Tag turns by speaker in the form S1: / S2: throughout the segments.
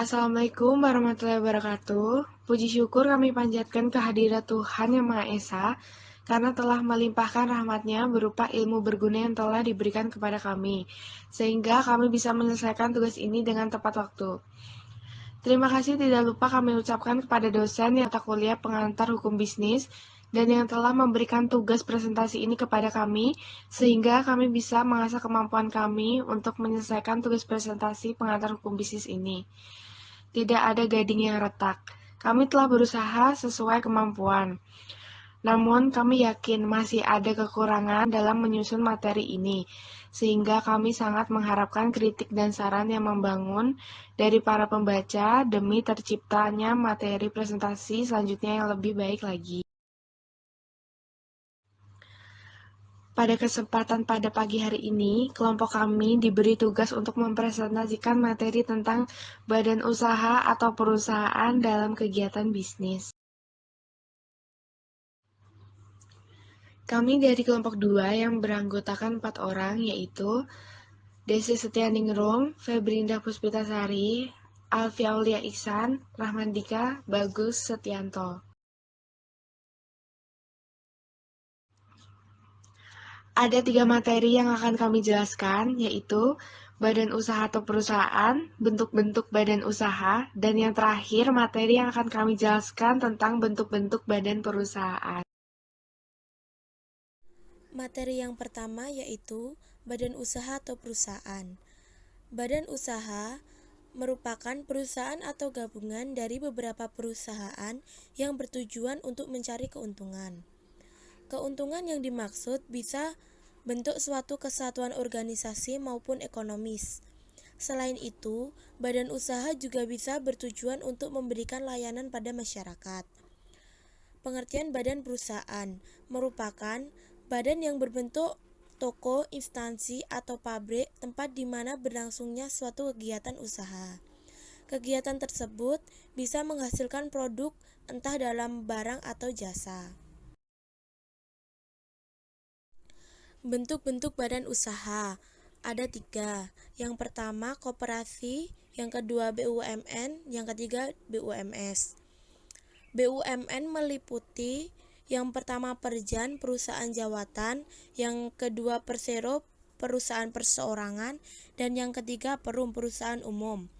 S1: Assalamualaikum warahmatullahi wabarakatuh. Puji syukur kami panjatkan kehadirat Tuhan Yang Maha Esa, karena telah melimpahkan rahmat-Nya berupa ilmu berguna yang telah diberikan kepada kami, sehingga kami bisa menyelesaikan tugas ini dengan tepat waktu. Terima kasih tidak lupa kami ucapkan kepada dosen yang mata kuliah pengantar hukum bisnis, dan yang telah memberikan tugas presentasi ini kepada kami, sehingga kami bisa mengasah kemampuan kami untuk menyelesaikan tugas presentasi pengantar hukum bisnis ini. Tidak ada gading yang retak. Kami telah berusaha sesuai kemampuan. Namun, kami yakin masih ada kekurangan dalam menyusun materi ini, sehingga kami sangat mengharapkan kritik dan saran yang membangun dari para pembaca demi terciptanya materi presentasi selanjutnya yang lebih baik lagi. Pada kesempatan pada pagi hari ini, kelompok kami diberi tugas untuk mempresentasikan materi tentang badan usaha atau perusahaan dalam kegiatan bisnis. Kami dari kelompok 2 yang beranggotakan 4 orang, yaitu Desi Setianingrum, Febrinda Puspitasari, Alfi Aulia Iksan, Rahmandika, Bagus Setianto. Ada 3 materi yang akan kami jelaskan, yaitu badan usaha atau perusahaan, bentuk-bentuk badan usaha, dan yang terakhir materi yang akan kami jelaskan tentang bentuk-bentuk badan perusahaan.
S2: Materi yang pertama yaitu badan usaha atau perusahaan. Badan usaha merupakan perusahaan atau gabungan dari beberapa perusahaan yang bertujuan untuk mencari keuntungan. Keuntungan yang dimaksud bisa bentuk suatu kesatuan organisasi maupun ekonomis. Selain itu, badan usaha juga bisa bertujuan untuk memberikan layanan pada masyarakat. Pengertian badan perusahaan merupakan badan yang berbentuk toko, instansi, atau pabrik tempat di mana berlangsungnya suatu kegiatan usaha. Kegiatan tersebut bisa menghasilkan produk entah dalam barang atau jasa. Bentuk-bentuk badan usaha ada 3. Yang pertama koperasi, yang kedua BUMN, yang ketiga BUMS. BUMN meliputi yang pertama Perjan, perusahaan jawatan, yang kedua Persero, perusahaan perseorangan, dan yang ketiga Perum, perusahaan umum.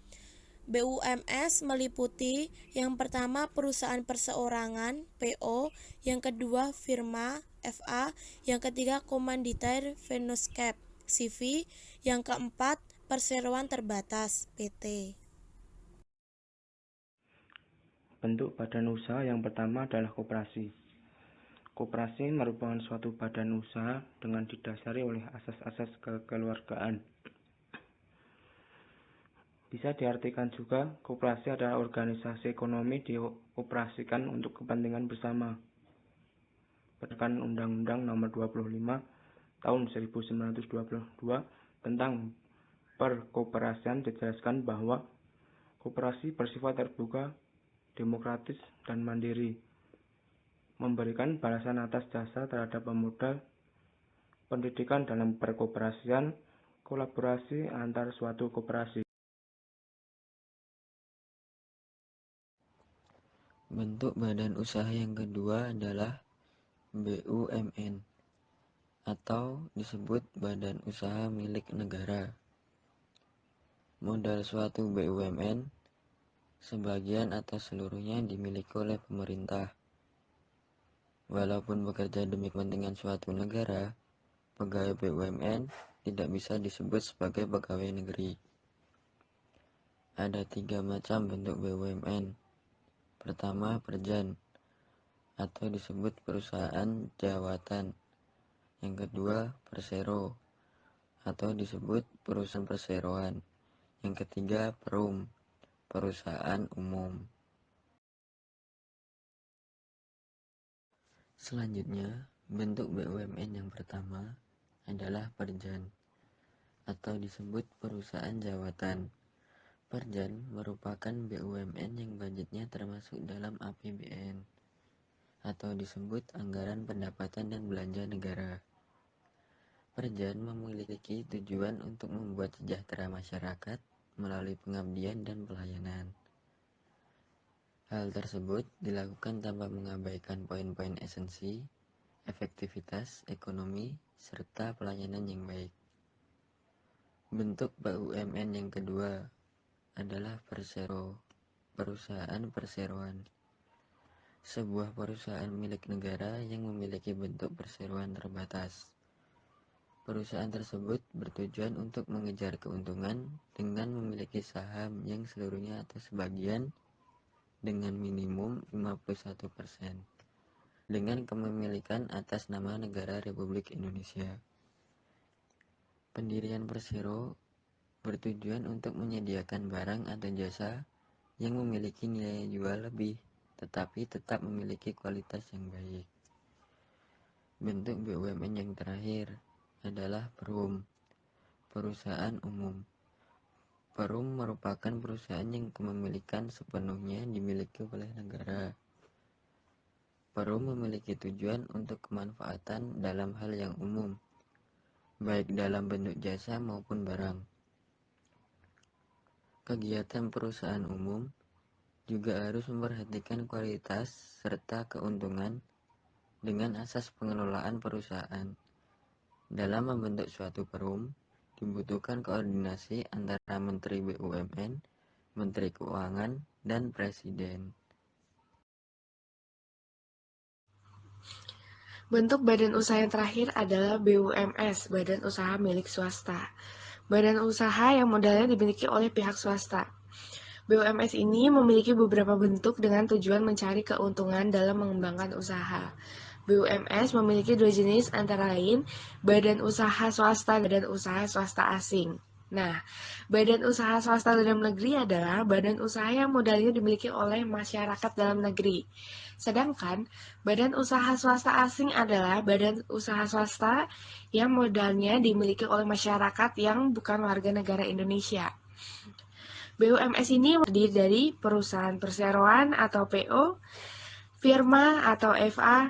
S2: BUMS meliputi yang pertama perusahaan perseorangan (PO), yang kedua firma (FA), yang ketiga komanditer Venuscape (CV), yang keempat perseroan terbatas (PT).
S3: Bentuk badan usaha yang pertama adalah koperasi. Koperasi merupakan suatu badan usaha dengan didasari oleh asas-asas kekeluargaan. Bisa diartikan juga, koperasi adalah organisasi ekonomi dioperasikan untuk kepentingan bersama. Berdasarkan Undang-Undang Nomor 25 Tahun 1922 tentang Perkoperasian dijelaskan bahwa koperasi bersifat terbuka, demokratis, dan mandiri, memberikan balasan atas jasa terhadap pemodal, pendidikan dalam perkoperasian, kolaborasi antar suatu koperasi.
S4: Bentuk badan usaha yang kedua adalah BUMN atau disebut badan usaha milik negara. Modal suatu BUMN sebagian atau seluruhnya dimiliki oleh pemerintah. Walaupun bekerja demi kepentingan suatu negara, pegawai BUMN tidak bisa disebut sebagai pegawai negeri. Ada 3 macam bentuk BUMN. Pertama, Perjan atau disebut perusahaan jawatan. Yang kedua, Persero atau disebut perusahaan perseroan. Yang ketiga, Perum, perusahaan umum. Selanjutnya, bentuk BUMN yang pertama adalah Perjan atau disebut perusahaan jawatan. Perjan merupakan BUMN yang budgetnya termasuk dalam APBN atau disebut anggaran pendapatan dan belanja negara. Perjan memiliki tujuan untuk membuat sejahtera masyarakat melalui pengabdian dan pelayanan. Hal tersebut dilakukan tanpa mengabaikan poin-poin esensi, efektivitas, ekonomi, serta pelayanan yang baik. Bentuk BUMN yang kedua adalah persero, perusahaan perseroan. Sebuah perusahaan milik negara yang memiliki bentuk perseroan terbatas. Perusahaan tersebut bertujuan untuk mengejar keuntungan dengan memiliki saham yang seluruhnya atau sebagian dengan minimum 51% dengan kepemilikan atas nama Negara Republik Indonesia. Pendirian persero bertujuan untuk menyediakan barang atau jasa yang memiliki nilai jual lebih tetapi tetap memiliki kualitas yang baik. Bentuk BUMN yang terakhir adalah perum, perusahaan umum. Perum merupakan perusahaan yang kepemilikan sepenuhnya dimiliki oleh negara. Perum memiliki tujuan untuk kemanfaatan dalam hal yang umum, baik dalam bentuk jasa maupun barang. Kegiatan perusahaan umum juga harus memperhatikan kualitas serta keuntungan dengan asas pengelolaan perusahaan. Dalam membentuk suatu perum, dibutuhkan koordinasi antara Menteri BUMN, Menteri Keuangan, dan Presiden.
S1: Bentuk badan usaha yang terakhir adalah BUMS, Badan Usaha Milik Swasta. Badan usaha yang modalnya dimiliki oleh pihak swasta. BUMS ini memiliki beberapa bentuk dengan tujuan mencari keuntungan dalam mengembangkan usaha. BUMS memiliki dua jenis antara lain badan usaha swasta dan badan usaha swasta asing. Nah, badan usaha swasta dalam negeri adalah badan usaha yang modalnya dimiliki oleh masyarakat dalam negeri. Sedangkan badan usaha swasta asing adalah badan usaha swasta yang modalnya dimiliki oleh masyarakat yang bukan warga negara Indonesia. BUMS ini terdiri dari perusahaan perseroan atau PO, firma atau FA,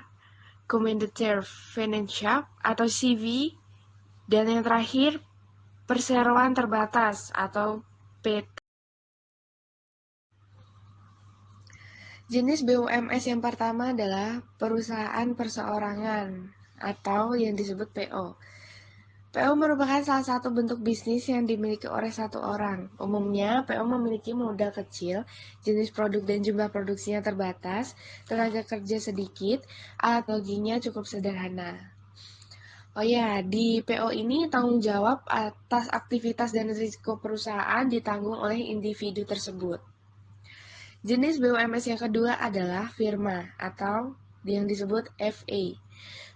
S1: Commandeer Financial atau CV, dan yang terakhir perseroan terbatas atau PT. Jenis BUMS yang pertama adalah perusahaan perseorangan atau yang disebut PO. PO merupakan salah satu bentuk bisnis yang dimiliki oleh satu orang. Umumnya, PO memiliki modal kecil, jenis produk dan jumlah produksinya terbatas, tenaga kerja sedikit, alat loginya cukup sederhana. Oh ya, di PO ini tanggung jawab atas aktivitas dan risiko perusahaan ditanggung oleh individu tersebut. Jenis BUMS yang kedua adalah firma atau yang disebut FA.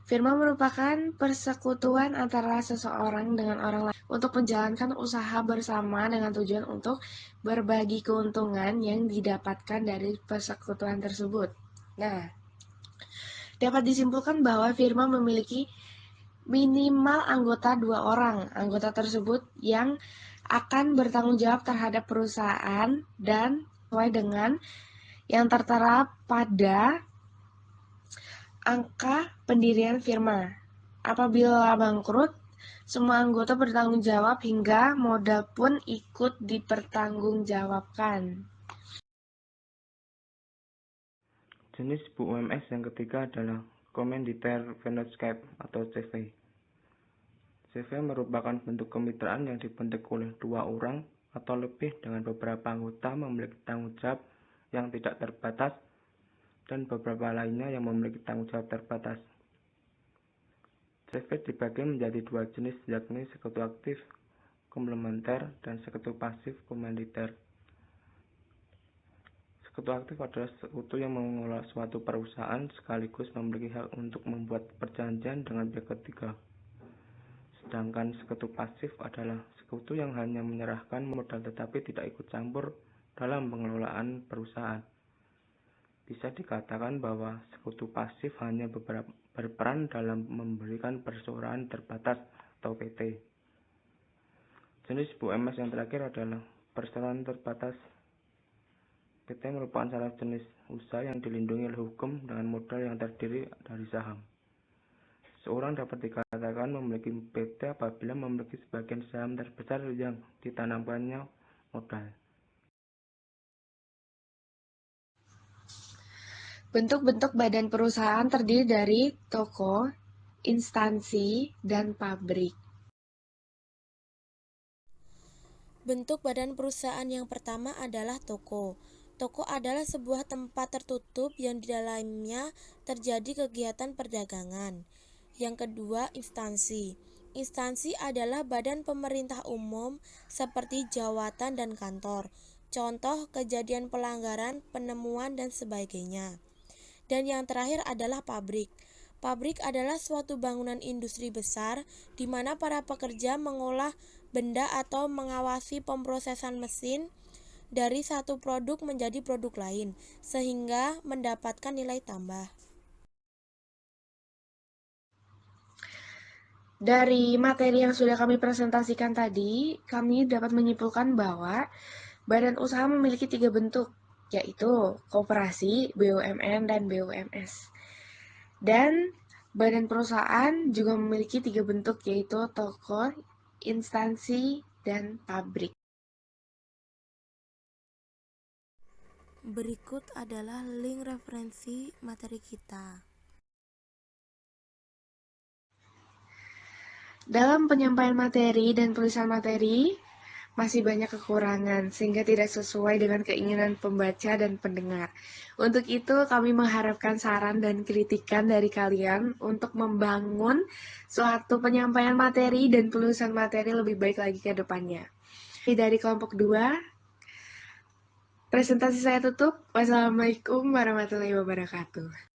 S1: Firma merupakan persekutuan antara seseorang dengan orang lain untuk menjalankan usaha bersama dengan tujuan untuk berbagi keuntungan yang didapatkan dari persekutuan tersebut. Nah, dapat disimpulkan bahwa firma memiliki minimal anggota 2 orang. Anggota tersebut yang akan bertanggung jawab terhadap perusahaan dan sesuai dengan yang tertera pada angka pendirian firma. Apabila bangkrut, semua anggota bertanggung jawab hingga modal pun ikut dipertanggungjawabkan.
S3: Jenis BUMS yang ketiga adalah Commandeer Financial atau CV. CV merupakan bentuk kemitraan yang dibentuk oleh 2 orang atau lebih dengan beberapa anggota memiliki tanggung jawab yang tidak terbatas dan beberapa lainnya yang memiliki tanggung jawab terbatas. CV dibagi menjadi 2 jenis, yakni sekutu aktif komplementer dan sekutu pasif komanditer. Sekutu aktif adalah sekutu yang mengelola suatu perusahaan sekaligus memiliki hak untuk membuat perjanjian dengan pihak ketiga. Sedangkan sekutu pasif adalah sekutu yang hanya menyerahkan modal tetapi tidak ikut campur dalam pengelolaan perusahaan. Bisa dikatakan bahwa sekutu pasif hanya berperan dalam memberikan perseroan terbatas atau PT. Jenis BUMS yang terakhir adalah perseroan terbatas. PT merupakan salah jenis usaha yang dilindungi oleh hukum dengan modal yang terdiri dari saham. Seorang dapat dikatakan memiliki PT apabila memiliki sebagian saham terbesar yang ditanamkannya modal.
S1: Bentuk-bentuk badan perusahaan terdiri dari toko, instansi, dan pabrik.
S2: Bentuk badan perusahaan yang pertama adalah toko. Toko adalah sebuah tempat tertutup yang di dalamnya terjadi kegiatan perdagangan. Yang kedua, instansi. Instansi adalah badan pemerintah umum seperti jawatan dan kantor. Contoh kejadian pelanggaran, penemuan, dan sebagainya. Dan yang terakhir adalah pabrik. Pabrik adalah suatu bangunan industri besar di mana para pekerja mengolah benda atau mengawasi pemrosesan mesin dari satu produk menjadi produk lain, sehingga mendapatkan nilai tambah.
S1: Dari materi yang sudah kami presentasikan tadi, kami dapat menyimpulkan bahwa badan usaha memiliki 3 bentuk, yaitu koperasi, BUMN, dan BUMS. Dan badan perusahaan juga memiliki 3 bentuk, yaitu toko, instansi, dan pabrik.
S2: Berikut adalah link referensi materi kita.
S1: Dalam penyampaian materi dan tulisan materi, masih banyak kekurangan sehingga tidak sesuai dengan keinginan pembaca dan pendengar. Untuk itu, kami mengharapkan saran dan kritikan dari kalian untuk membangun suatu penyampaian materi dan tulisan materi lebih baik lagi ke depannya. Dari kelompok 2, presentasi saya tutup. Wassalamualaikum warahmatullahi wabarakatuh.